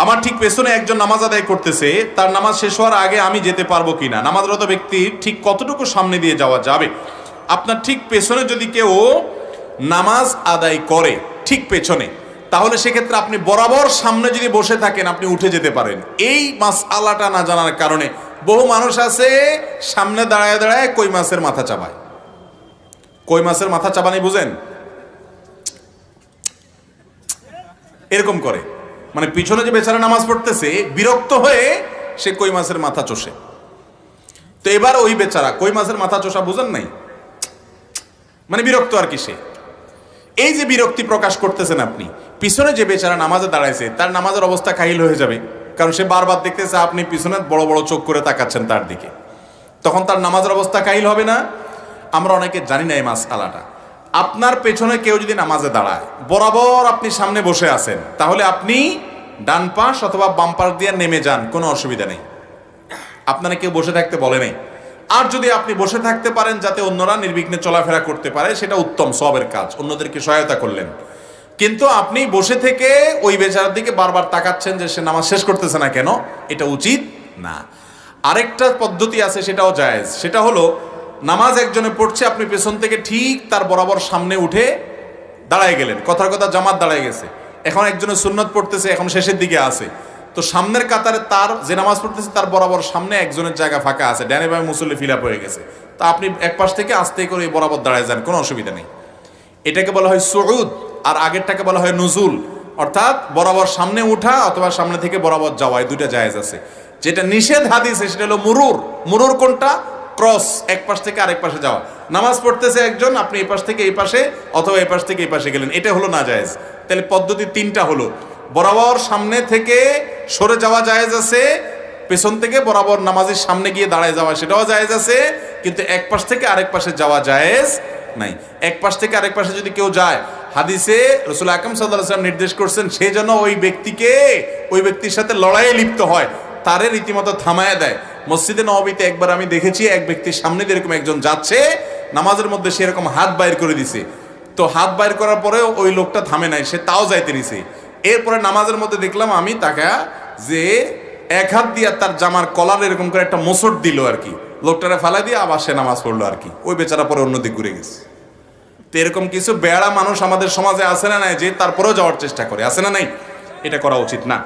আমার ঠিক পেছনে একজন নামাজ আদায় করতেছে, তার নামাজ শেষ হওয়ার আগে আমি যেতে পারবো কিনা, নামাজরত ব্যক্তি ঠিক কতটুকু সামনে দিয়ে যাওয়া যাবে। আপনার ঠিক পেছনে যদি কেউ নামাজ আদায় করে ঠিক পেছনে, তাহলে সেক্ষেত্রে আপনি বরাবর সামনে যদি বসে থাকেন আপনি উঠে যেতে পারেন। এই মাসআলাটা না জানার কারণে বহু মানুষ আছে সামনে দাঁড়ায় দাঁড়ায় কই মাছের মাথা চাবায়। কই মাছের মাথা চাবানি বুঝেন? এরকম করে, মানে পিছনে যে বেচারা নামাজ পড়তেছে বিরক্ত হয়ে সে কই মাছের মাথা চষে। তো এবার ওই বেচারা কই মাছের মাথা চষা বুঝেন নাই, মানে বিরক্ত আর কি। সে এই যে বিরক্তি প্রকাশ করতেছেন আপনি, পিছনে যে বেচারা নামাজে দাঁড়াইছে তার নামাজের অবস্থা কাহিল হয়ে যাবে, কারণ সে বারবার দেখতেছে আপনি পিছনে বড় বড় চোখ করে তাকাচ্ছেন তার দিকে, তখন তার নামাজের অবস্থা কাহিল হবে না? আমরা অনেকে জানি না এই মাসআলাটা। আপনার পেছনে কেউ যদি নামাজে দাঁড়ায়, বরাবর আপনি সামনে বসে আছেন, তাহলে আপনি ডান পাশ অথবা বাম পাশ দিয়ে নেমে যান, কোনো অসুবিধা নেই। আপনারা কেউ বসে থাকতে বলে নাই। আর যদি আপনি বসে থাকতে পারেন যাতে অন্যরা নির্বিঘ্নে চলাফেরা করতে পারে, সেটা উত্তম সওয়াবের কাজ, অন্যদেরকে সহায়তা করলেন। কিন্তু আপনি বসে থেকে ওই বেচারার দিকে বারবার তাকাচ্ছেন যে সে নামাজ শেষ করতেছে না কেন, এটা উচিত না। আরেকটা পদ্ধতি আছে, সেটাও জায়েজ। সেটা হলো, নামাজ একজনে পড়ছে, আপনি পেছন থেকে ঠিক তার বরাবর সামনে উঠে দাঁড়ায় গেলেন। কথার কথা জামাত দাঁড়ায় গেছে, এখন একজনের সুন্নত পড়তেছে, এখন শেষের দিকে আছে, তো সামনের কাতারে তার যে নামাজ পড়তেছে তার বরাবর সামনে একজনের জায়গা ফাঁকা আছে, ডানে বামে মুসল্লি ফিল আপ হয়ে গেছে, তা আপনি এক পাশ থেকে আস্তে করে বরাবর দাঁড়ায় যান, কোনো অসুবিধা নেই। এটাকে বলা হয় সুউদ, আর আগেরটাকে বলা হয় নুজুল, অর্থাৎ বরাবর সামনে উঠা অথবা সামনে থেকে বরাবর যাওয়া, এই দুইটা জায়েজ আছে। যেটা নিষেধ হাদিসে সেটা হলো মুরুর। মুরুর কোনটা? ক্রস, এক পাশ থেকে আরেক পাশে যাওয়া। নামাজ পড়তেছে একজন, আপনি এই পাশ থেকে এই পাশে অথবা এই পাশ থেকে এই পাশে গেলেন, এটা হলো না জায়েজ। তাহলে পদ্ধতি তিনটা হলো, বরাবর সামনে থেকে সরে যাওয়া জায়েজ আছে, পেছন থেকে বরাবর নামাজের সামনে গিয়ে দাঁড়ায় যাওয়া সেটাও জায়েজ আছে, কিন্তু এক পাশ থেকে আরেক পাশে যাওয়া জায়েজ নাই। এক পাশ থেকে আরেক পাশে যদি কেউ যায়, হাদিসে রাসূল আকরাম সাল্লাল্লাহু আলাইহি ওয়াসাল্লাম নির্দেশ করছেন সে যেন ওই ব্যক্তির সাথে লড়াইয়ে লিপ্ত হয়, তারে রীতিমতো থামায় দেয়। মসজিদে নববীতে একবার আমি দেখেছি, এক ব্যক্তির সামনে দিয়ে এরকম একজন যাচ্ছে নামাজের মধ্যে, সে এরকম হাত বাইর করে দিছে, তো হাত বাইর করার পরেও ওই লোকটা থামে নাই, সে তাও যাইতে নিছে। এরপরে নামাজের মধ্যে দেখলাম আমি তাকে যে এক হাত দিয়ে তার জামার কলার এরকম করে একটা মোচড় দিল আর কি, লোকটারে ফালা দিয়ে আবার সে নামাজ পড়লো আর কি, ওই বেচারা পরে অন্যদিকে ঘুরে গেছে। তো এরকম কিছু বেড়া মানুষ আমাদের সমাজে আছে না নাই, যে তারপরেও যাওয়ার চেষ্টা করে, আছে না নাই? এটা করা উচিত না।